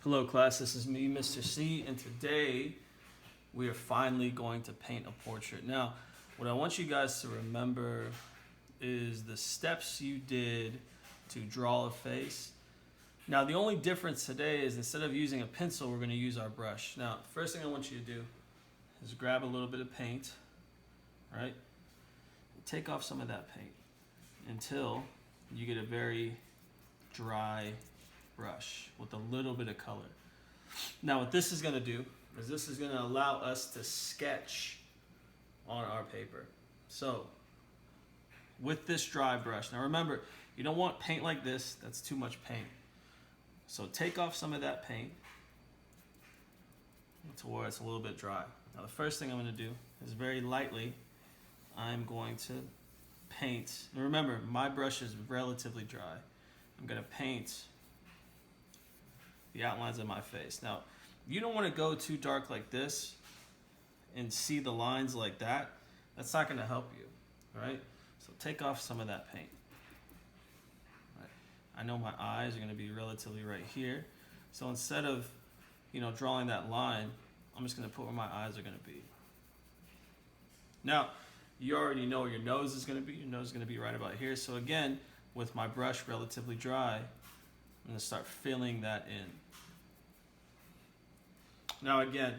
Hello class, this is me, Mr. C, and today we are finally going to paint a portrait. Now, what I want you guys to remember is the steps you did to draw a face. Now, the only difference today is instead of using a pencil, we're going to use our brush. Now, first thing I want you to do is grab a little bit of paint, right? Take off some of that paint until you get a very dry brush with a little bit of color. Now what this is going to do is this is going to allow us to sketch on our paper. So with this dry brush, now remember, you don't want paint like this, that's too much paint. So take off some of that paint to where it's a little bit dry. Now the first thing I'm going to do is very lightly, I'm going to paint. And remember, my brush is relatively dry. I'm going to paint the outlines of my face. Now, you don't want to go too dark like this and see the lines like that. That's not going to help you, right? So take off some of that paint. Right. I know my eyes are going to be relatively right here. So instead of, drawing that line, I'm just going to put where my eyes are going to be. Now, you already know where your nose is going to be. Your nose is going to be right about here. So again, with my brush relatively dry, I'm going to start filling that in. Now again,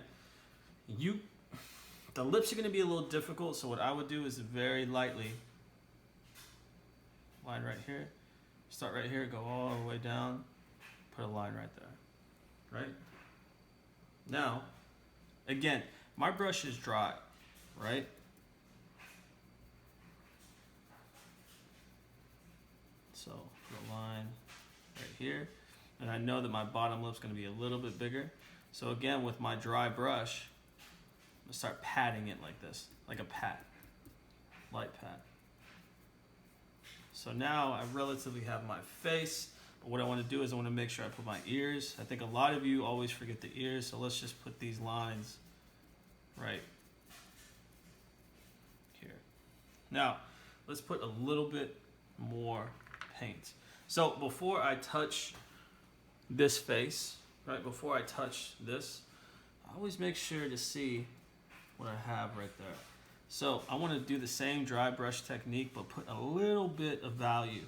the lips are going to be a little difficult, so what I would do is very lightly, line right here, start right here, go all the way down, put a line right there, right? Now, again, my brush is dry, right? So put a line right here, and I know that my bottom lip's going to be a little bit bigger. So again, with my dry brush, I'm going to start patting it like this, like a pat, light pat. So now I relatively have my face, but what I want to do is I want to make sure I put my ears. I think a lot of you always forget the ears, so let's just put these lines right here. Now, let's put a little bit more paint. So before I touch this face, right, before I touch this, I always make sure to see what I have right there. So I want to do the same dry brush technique, but put a little bit of value.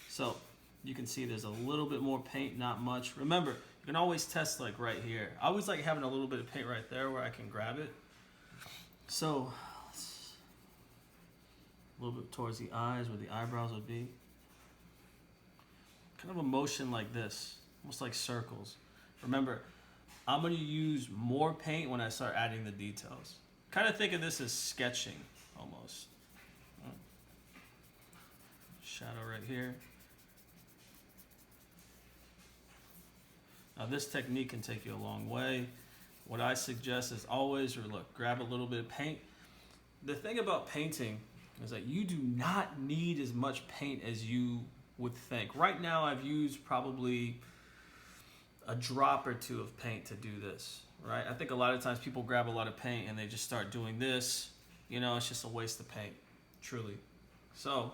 So you can see there's a little bit more paint, not much. Remember, you can always test like right here. I always like having a little bit of paint right there where I can grab it. So a little bit towards the eyes where the eyebrows would be. Kind of a motion like this, almost like circles. Remember, I'm going to use more paint when I start adding the details. Kind of think of this as sketching, almost. Shadow right here. Now this technique can take you a long way. What I suggest is always, grab a little bit of paint. The thing about painting is that you do not need as much paint as you would think. Right now I've used probably a drop or two of paint to do this, right? I think a lot of times people grab a lot of paint and they just start doing this. It's just a waste of paint, truly. So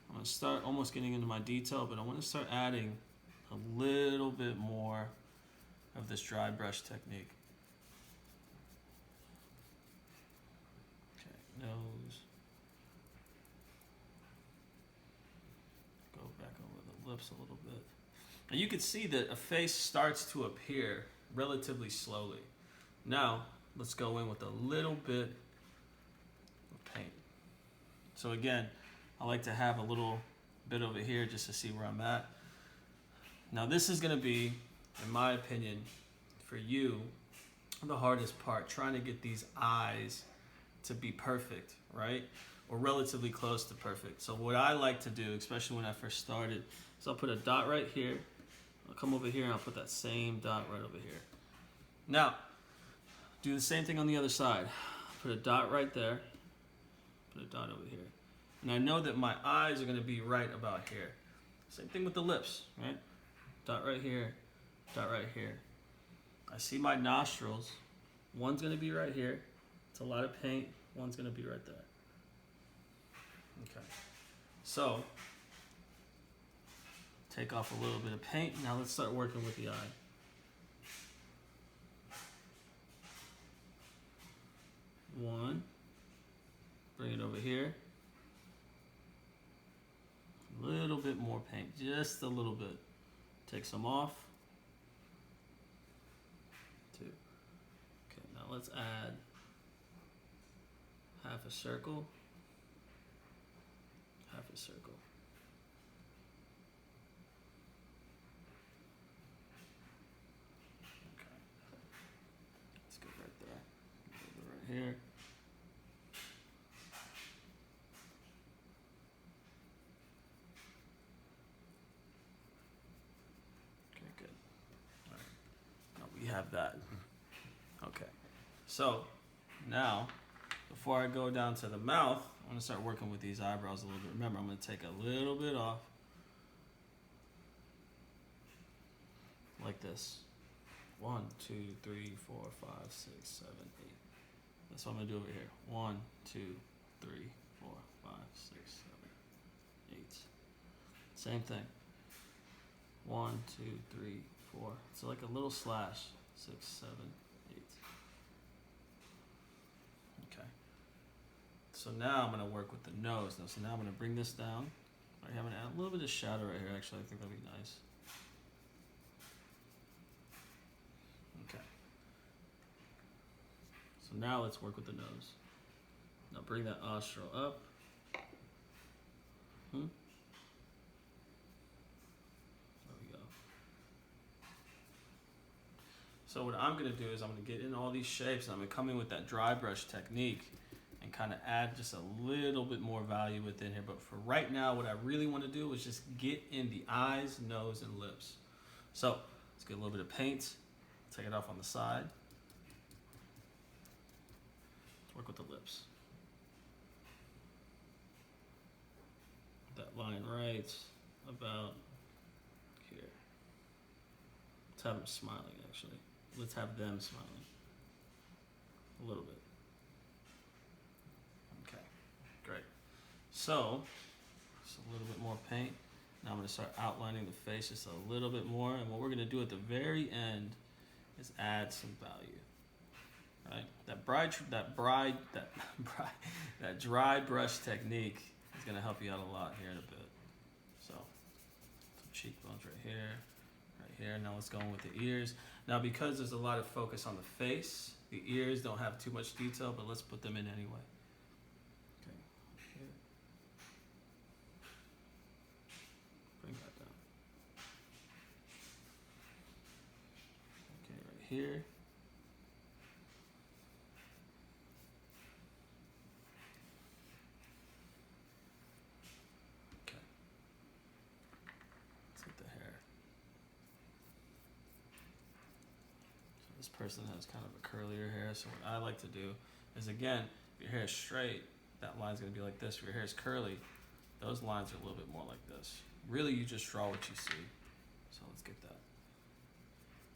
I'm going to start almost getting into my detail, but I want to start adding a little bit more of this dry brush technique. Okay, nose. Go back over the lips a little bit. And you can see that a face starts to appear relatively slowly. Now, let's go in with a little bit of paint. So again, I like to have a little bit over here just to see where I'm at. Now this is going to be, in my opinion, for you, the hardest part, trying to get these eyes to be perfect, right? Or relatively close to perfect. So what I like to do, especially when I first started, is I'll put a dot right here. I'll come over here and I'll put that same dot right over here. Now, do the same thing on the other side. Put a dot right there. Put a dot over here. And I know that my eyes are going to be right about here. Same thing with the lips, right? Dot right here, dot right here. I see my nostrils. One's going to be right here. It's a lot of paint. One's going to be right there. Okay. So take off a little bit of paint. Now let's start working with the eye. One. Bring it over here. A little bit more paint, just a little bit. Take some off. Two. Okay, now let's add half a circle. Half a circle. Okay. Let's go right there. Go right here. Okay, good. All right. Now we have that. Okay. So now, before I go down to the mouth, I'm going to start working with these eyebrows a little bit. Remember, I'm going to take a little bit off. Like this. 1, 2, 3, 4, 5, 6, 7, 8. That's what I'm going to do over here. 1, 2, 3, 4, 5, 6, 7, 8. Same thing. 1, 2, 3, 4. So like a little slash. 6, 7, 8. Okay. So now I'm going to work with the nose. So now I'm going to bring this down. I'm going to add a little bit of shadow right here. Actually, I think that'll be nice. Okay. So now let's work with the nose. Now bring that nostril up. There we go. So what I'm going to do is I'm going to get in all these shapes and I'm going to come in with that dry brush technique and kind of add just a little bit more value within here. But for right now, what I really want to do is just get in the eyes, nose, and lips. So let's get a little bit of paint. Take it off on the side. Let's work with the lips. That line right about here. Let's have them smiling, actually. Let's have them smiling. A little bit. Okay, great. So, just a little bit more paint. Now I'm going to start outlining the face just a little bit more. And what we're going to do at the very end is add some value. Right? That dry brush technique is going to help you out a lot here in a bit. So, some cheekbones right here. Now let's go in with the ears. Now because there's a lot of focus on the face, the ears don't have too much detail, but let's put them in anyway. Okay, here. Bring that down. Okay, right here. Okay. Let's get the hair. This person has kind of a curlier hair, so what I like to do is, again, if your hair is straight, that line's going to be like this. If your hair is curly, those lines are a little bit more like this. Really, you just draw what you see. So let's get that.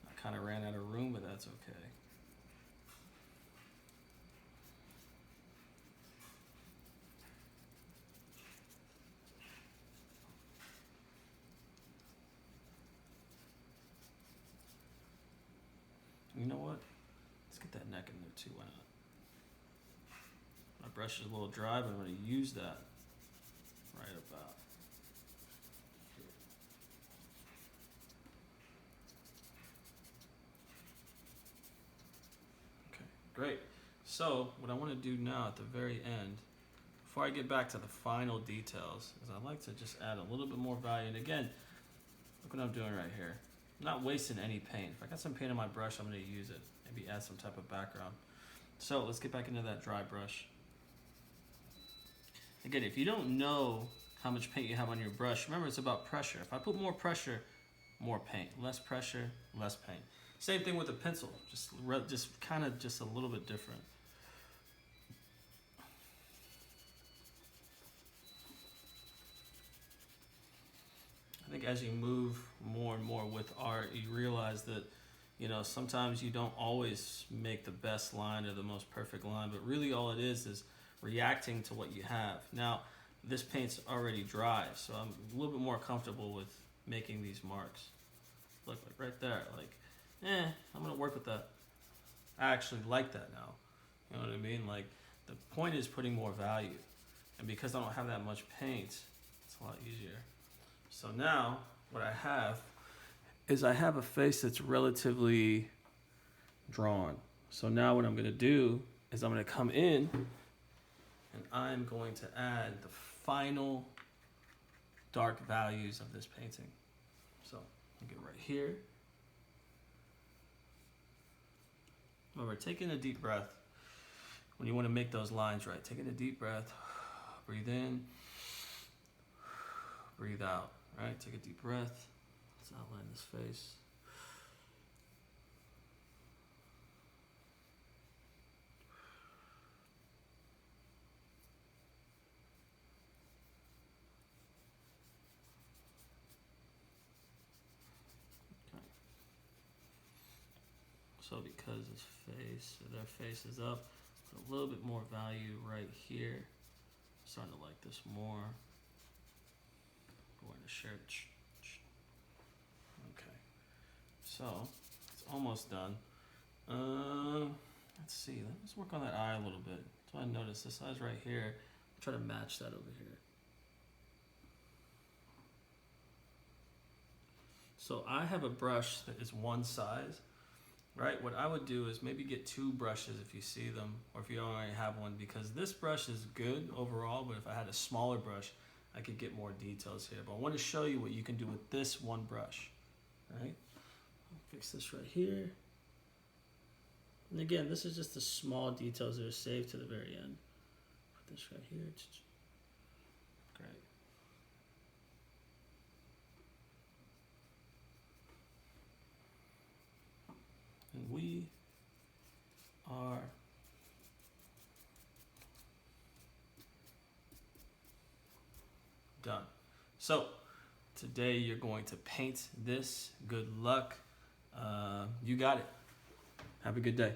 I kind of ran out of room, but that's okay. You know what? Let's get that neck in there too. Why not? My brush is a little dry, but I'm going to use that right about here. Okay, great. So what I want to do now at the very end, before I get back to the final details, is I like to just add a little bit more value. And again, look what I'm doing right here. I'm not wasting any paint. If I got some paint on my brush, I'm going to use it. Maybe add some type of background. So let's get back into that dry brush. Again, if you don't know how much paint you have on your brush, remember it's about pressure. If I put more pressure, more paint. Less pressure, less paint. Same thing with a pencil. Just a little bit different. I think as you move more and more with art, you realize that, you know, sometimes you don't always make the best line or the most perfect line, but really all it is reacting to what you have. Now, this paint's already dry, so I'm a little bit more comfortable with making these marks. Look, like right there, like, I'm gonna work with that. I actually like that now. You know what I mean? Like, the point is putting more value. And because I don't have that much paint, it's a lot easier. So now, what I have is I have a face that's relatively drawn. So now what I'm going to do is I'm going to come in and I'm going to add the final dark values of this painting. So I'll get right here. Remember, taking a deep breath when you want to make those lines right. Taking a deep breath, breathe in, breathe out, right? Take a deep breath. Let's outline this face. So because their face is up, put a little bit more value right here. I'm starting to like this more. Going to shirt. Okay. So it's almost done. Let's see. Let's work on that eye a little bit. So I noticed this eye's right here. Try to match that over here. So I have a brush that is one size. Right, what I would do is maybe get two brushes if you see them, or if you don't already have one, because this brush is good overall, but if I had a smaller brush, I could get more details here. But I want to show you what you can do with this one brush, right? I'll fix this right here. And again, this is just the small details that are saved to the very end. Put this right here. Great. And we are done. So today you're going to paint this. Good luck. You got it. Have a good day.